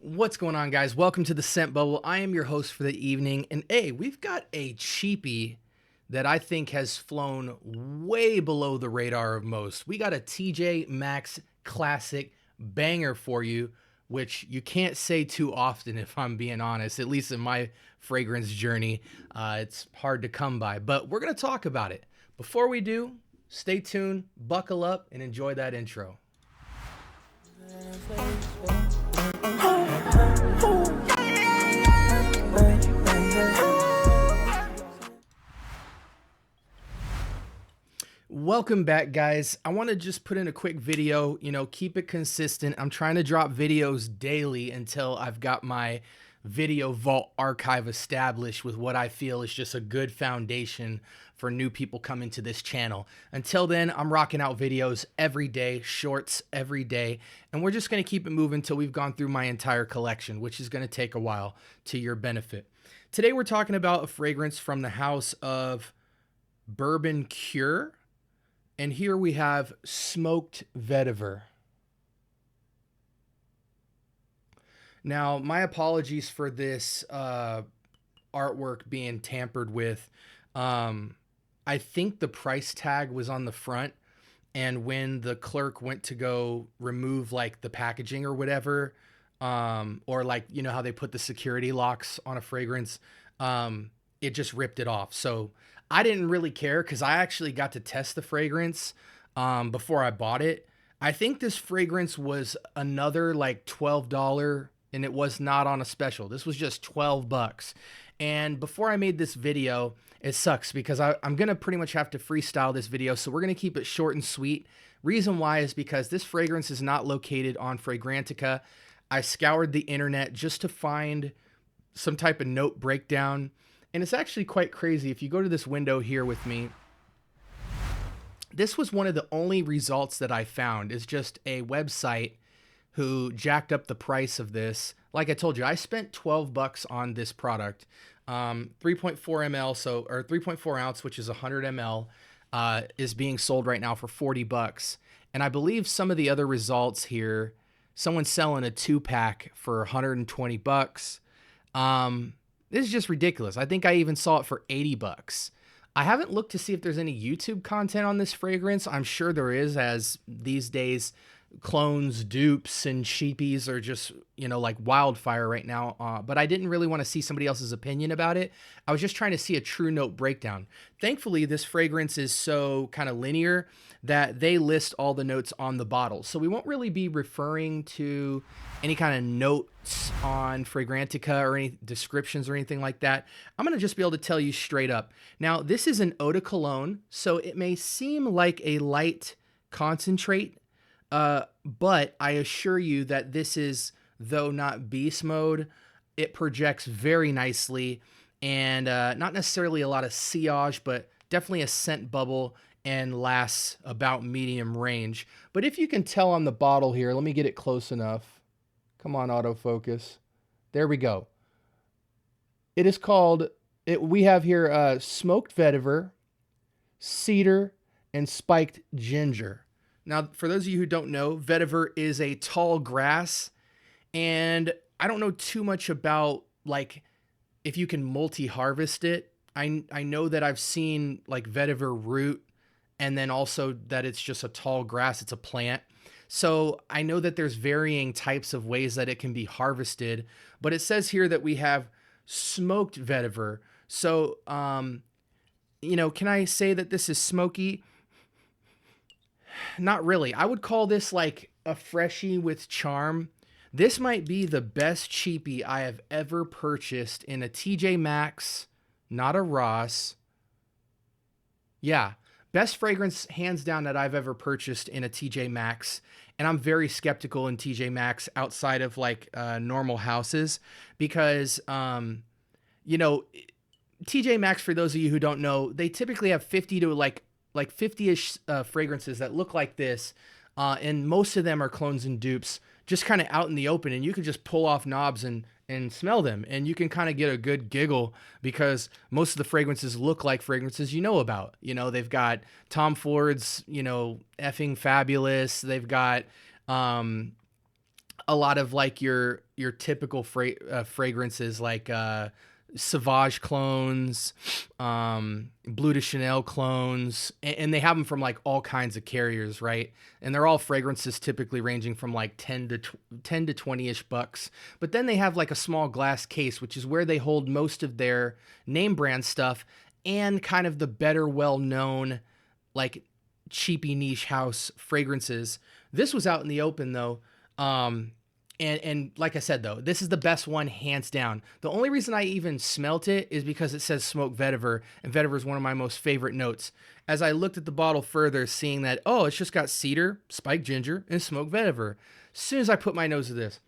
What's going on, guys? Welcome to the Scent Bubble. I am your host for the evening, and hey, we've got a cheapie that I think has flown way below the radar of most. We got a TJ Maxx classic banger for you, which you can't say too often if I'm being honest, at least in my fragrance journey. It's hard to come by, but we're going to talk about it. Before we do, stay tuned, buckle up, and enjoy that intro. Welcome back, guys. I want to just put in a quick video, keep it consistent. I'm trying to drop videos daily until I've got my video vault archive established with what I feel is just a good foundation for new people coming to this channel. Until then, I'm rocking out videos every day, shorts every day, and we're just going to keep it moving until we've gone through my entire collection, which is going to take a while to your benefit. Today, we're talking about a fragrance from the house of Bourbon Cure. And here we have Smoked Vetiver. Now, my apologies for this artwork being tampered with. I think the price tag was on the front, and when the clerk went to go remove like the packaging or whatever, or like, how they put the security locks on a fragrance, it just ripped it off. So I didn't really care because I actually got to test the fragrance before I bought it. I think this fragrance was another like $12, and it was not on a special. This was just 12 bucks. And before I made this video, it sucks because I'm going to pretty much have to freestyle this video. So we're going to keep it short and sweet. Reason why is because this fragrance is not located on Fragrantica. I scoured the internet just to find some type of note breakdown. And it's actually quite crazy. If you go to this window here with me, this was one of the only results that I found is just a website who jacked up the price of this. Like I told you, I spent 12 bucks on this product. 3.4 ml, or 3.4 ounce, which is 100 ml, is being sold right now for 40 bucks. And I believe some of the other results here, someone's selling a 2-pack for 120 bucks. This is just ridiculous. I think I even saw it for 80 bucks. I haven't looked to see if there's any YouTube content on this fragrance. I'm sure there is, as these days clones, dupes, and sheepies are just, like wildfire right now. But I didn't really want to see somebody else's opinion about it. I was just trying to see a true note breakdown. Thankfully, this fragrance is so kind of linear that they list all the notes on the bottle. So we won't really be referring to any kind of notes on Fragrantica or any descriptions or anything like that. I'm going to just be able to tell you straight up. Now, this is an eau de cologne, so it may seem like a light concentrate, but I assure you that this is, though not beast mode, it projects very nicely, and not necessarily a lot of sillage, but definitely a scent bubble and lasts about medium range. But if you can tell on the bottle here, let me get it close enough. Come on, autofocus. There we go. It is called, we have here Smoked Vetiver, Cedar, and Spiked Ginger. Now, for those of you who don't know, vetiver is a tall grass, and I don't know too much about, like, if you can multi-harvest it. I know that I've seen, like, vetiver root, and then also that it's just a tall grass. It's a plant. So I know that there's varying types of ways that it can be harvested, but it says here that we have smoked vetiver. So, can I say that this is smoky? Not really. I would call this like a freshie with charm. This might be the best cheapie I have ever purchased in a TJ Maxx, not a Ross. Yeah, best fragrance hands down that I've ever purchased in a TJ Maxx. And I'm very skeptical in TJ Maxx outside of like normal houses because, TJ Maxx, for those of you who don't know, they typically have 50 to like 50-ish fragrances that look like this, and most of them are clones and dupes, just kind of out in the open, and you can just pull off knobs and smell them, and you can kind of get a good giggle because most of the fragrances look like fragrances you know about. They've got Tom Ford's, effing fabulous. They've got a lot of like your typical fragrances like Sauvage clones, Blue de Chanel clones, and they have them from like all kinds of carriers, right? And they're all fragrances typically ranging from like 10 to 20-ish bucks. But then they have like a small glass case, which is where they hold most of their name brand stuff and kind of the better well-known like cheapy niche house fragrances. This was out in the open though. And like I said though, this is the best one hands down. The only reason I even smelt it is because it says smoke vetiver, and vetiver is one of my most favorite notes. As I looked at the bottle further, seeing that, oh, it's just got cedar, spiked ginger, and smoke vetiver. As soon as I put my nose to this,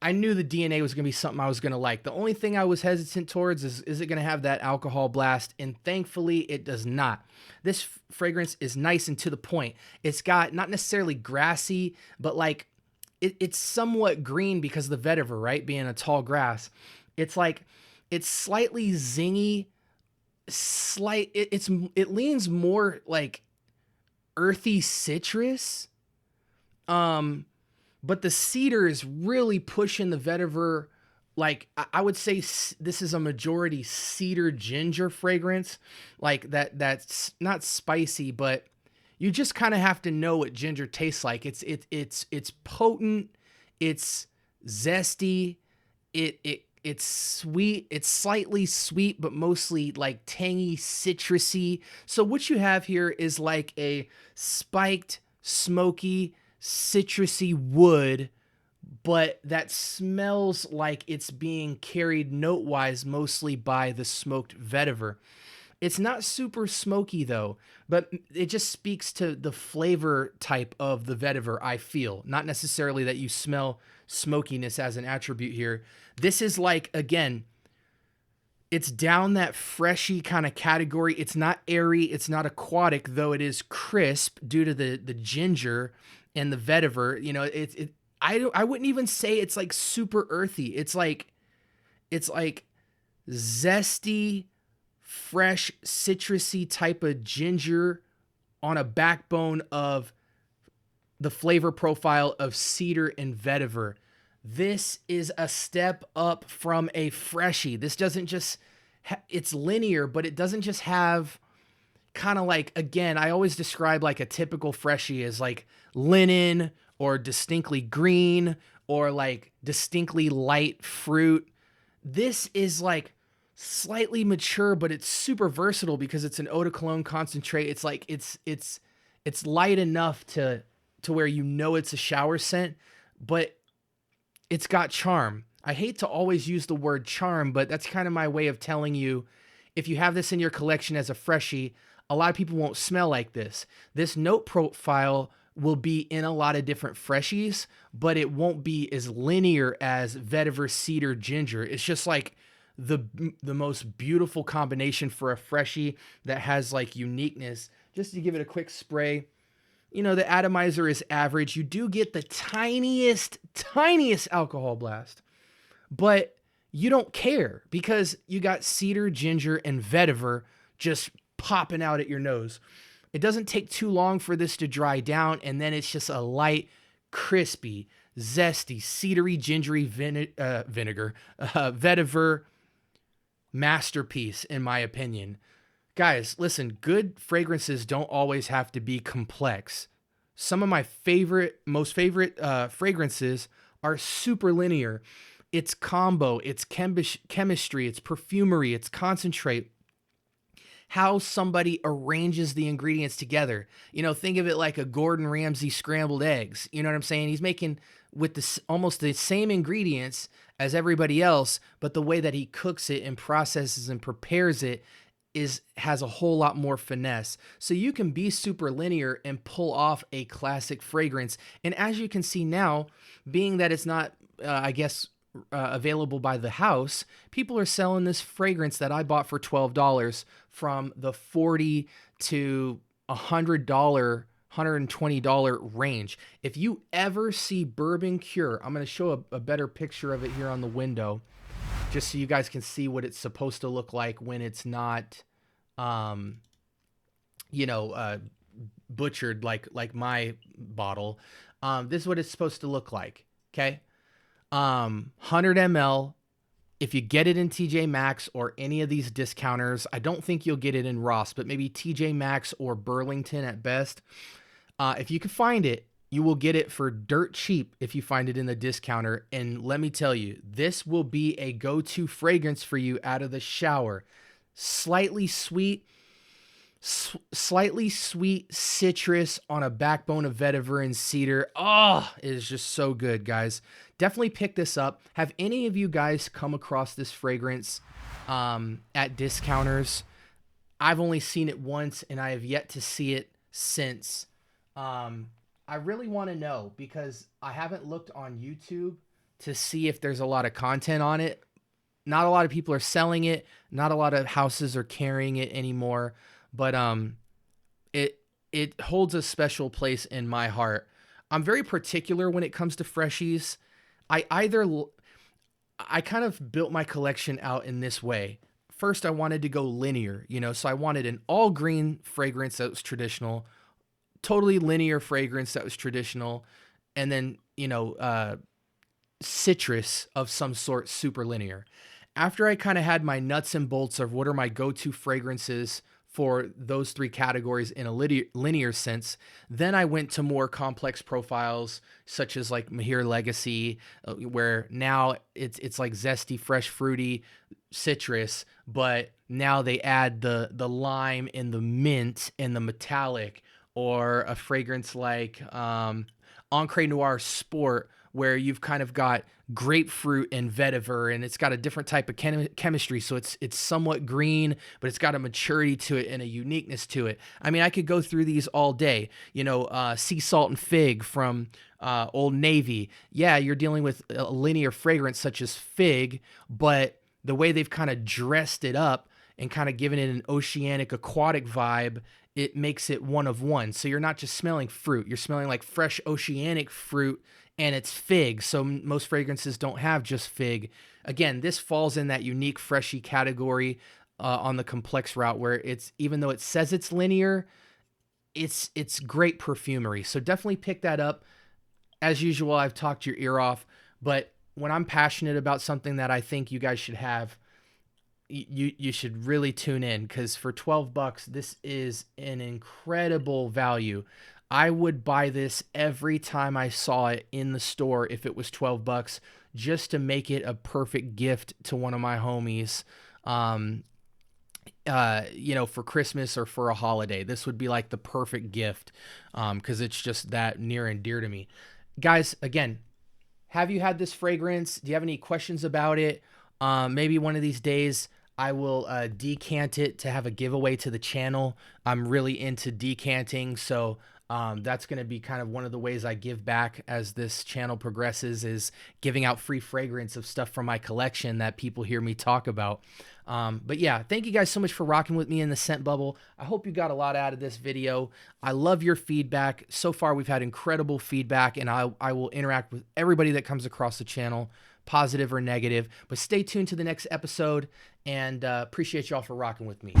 I knew the DNA was going to be something I was going to like. The only thing I was hesitant towards is it going to have that alcohol blast? And thankfully, it does not. This fragrance is nice and to the point. It's got not necessarily grassy, but like it's somewhat green because of the vetiver, right? Being a tall grass. It's like, it's slightly zingy, it leans more like earthy citrus. But the cedar is really pushing the vetiver. Like I would say this is a majority cedar ginger fragrance. Like that's not spicy, but you just kind of have to know what ginger tastes like. It's potent, it's zesty, it's sweet, it's slightly sweet, but mostly like tangy, citrusy. So what you have here is like a spiked, smoky, citrusy wood, but that smells like it's being carried note-wise mostly by the smoked vetiver. It's not super smoky though, but it just speaks to the flavor type of the vetiver, I feel. Not necessarily that you smell smokiness as an attribute here. This is like, again, it's down that freshy kind of category. It's not airy, it's not aquatic, though it is crisp due to the ginger and the vetiver. You know, I wouldn't even say it's like super earthy. It's like zesty, fresh, citrusy type of ginger on a backbone of the flavor profile of cedar and vetiver. This is a step up from a freshie. This doesn't just, it's linear, but it doesn't just have kind of like, again, I always describe like a typical freshie as like linen or distinctly green or like distinctly light fruit. This is like slightly mature, but it's super versatile because it's an eau de cologne concentrate. It's like it's light enough to where you know it's a shower scent, but it's got charm. I hate to always use the word charm, but that's kind of my way of telling you, if you have this in your collection as a freshie, a lot of people won't smell like this. This note profile will be in a lot of different freshies, but it won't be as linear as vetiver, cedar, ginger. It's just like the most beautiful combination for a freshie that has like uniqueness. Just to give it a quick spray, you know, the atomizer is average. You do get the tiniest alcohol blast, but you don't care because you got cedar, ginger, and vetiver just popping out at your nose. It doesn't take too long for this to dry down, and then it's just a light, crispy, zesty, cedary, gingery vinegar, vetiver masterpiece, in my opinion. Guys, listen, good fragrances don't always have to be complex. Some of my most favorite fragrances are super linear. It's combo, it's chemistry, it's perfumery, it's concentrate. How somebody arranges the ingredients together. You know, think of it like a Gordon Ramsay scrambled eggs. You know what I'm saying? He's making with almost the same ingredients as everybody else, but the way that he cooks it and processes and prepares it has a whole lot more finesse. So you can be super linear and pull off a classic fragrance. And as you can see now, being that it's not, available by the house, people are selling this fragrance that I bought for $12 from the $40 to $100, $120 range. If you ever see Bourbon Cure, I'm going to show a better picture of it here on the window, just so you guys can see what it's supposed to look like when it's not, butchered like my bottle. This is what it's supposed to look like. Okay. 100 ml. If you get it in TJ Maxx or any of these discounters, I don't think you'll get it in Ross, but maybe TJ Maxx or Burlington at best. If you can find it, you will get it for dirt cheap if you find it in the discounter. And let me tell you, this will be a go-to fragrance for you out of the shower. Slightly sweet citrus on a backbone of vetiver and cedar. Oh, it is just so good, guys. Definitely pick this up. Have any of you guys come across this fragrance at discounters? I've only seen it once, and I have yet to see it since. I really want to know, because I haven't looked on YouTube to see if there's a lot of content on it. Not a lot of people are selling it. Not a lot of houses are carrying it anymore. But it holds a special place in my heart. I'm very particular when it comes to freshies. I kind of built my collection out in this way. First, I wanted to go linear, so I wanted an all green fragrance that was traditional, totally linear fragrance that was traditional, and then, citrus of some sort, super linear. After I kind of had my nuts and bolts of what are my go-to fragrances for those three categories in a linear sense, then I went to more complex profiles, such as like Mahir Legacy, where now it's like zesty, fresh, fruity citrus, but now they add the lime and the mint and the metallic, or a fragrance like Encre Noir Sport, where you've kind of got grapefruit and vetiver, and it's got a different type of chemistry. So it's somewhat green, but it's got a maturity to it and a uniqueness to it. I mean, I could go through these all day. Sea Salt and Fig from Old Navy. Yeah, you're dealing with a linear fragrance such as fig, but the way they've kind of dressed it up and kind of given it an oceanic, aquatic vibe, it makes it one of one. So you're not just smelling fruit, you're smelling like fresh oceanic fruit, and it's fig. So most fragrances don't have just fig. Again, this falls in that unique freshy category on the complex route, where it's, even though it says it's linear, it's great perfumery. So definitely pick that up. As usual, I've talked your ear off, but when I'm passionate about something that I think you guys should have, you should really tune in, because for $12, this is an incredible value. I would buy this every time I saw it in the store if it was $12, just to make it a perfect gift to one of my homies, for Christmas or for a holiday. This would be like the perfect gift, because it's just that near and dear to me. Guys, again, have you had this fragrance? Do you have any questions about it? Maybe one of these days I will decant it to have a giveaway to the channel. I'm really into decanting, so that's going to be kind of one of the ways I give back as this channel progresses, is giving out free fragrance of stuff from my collection that people hear me talk about. But yeah, thank you guys so much for rocking with me in the scent bubble. I hope you got a lot out of this video. I love your feedback. So far, we've had incredible feedback, and I will interact with everybody that comes across the channel, positive or negative. But stay tuned to the next episode, and appreciate y'all for rocking with me.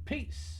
Peace.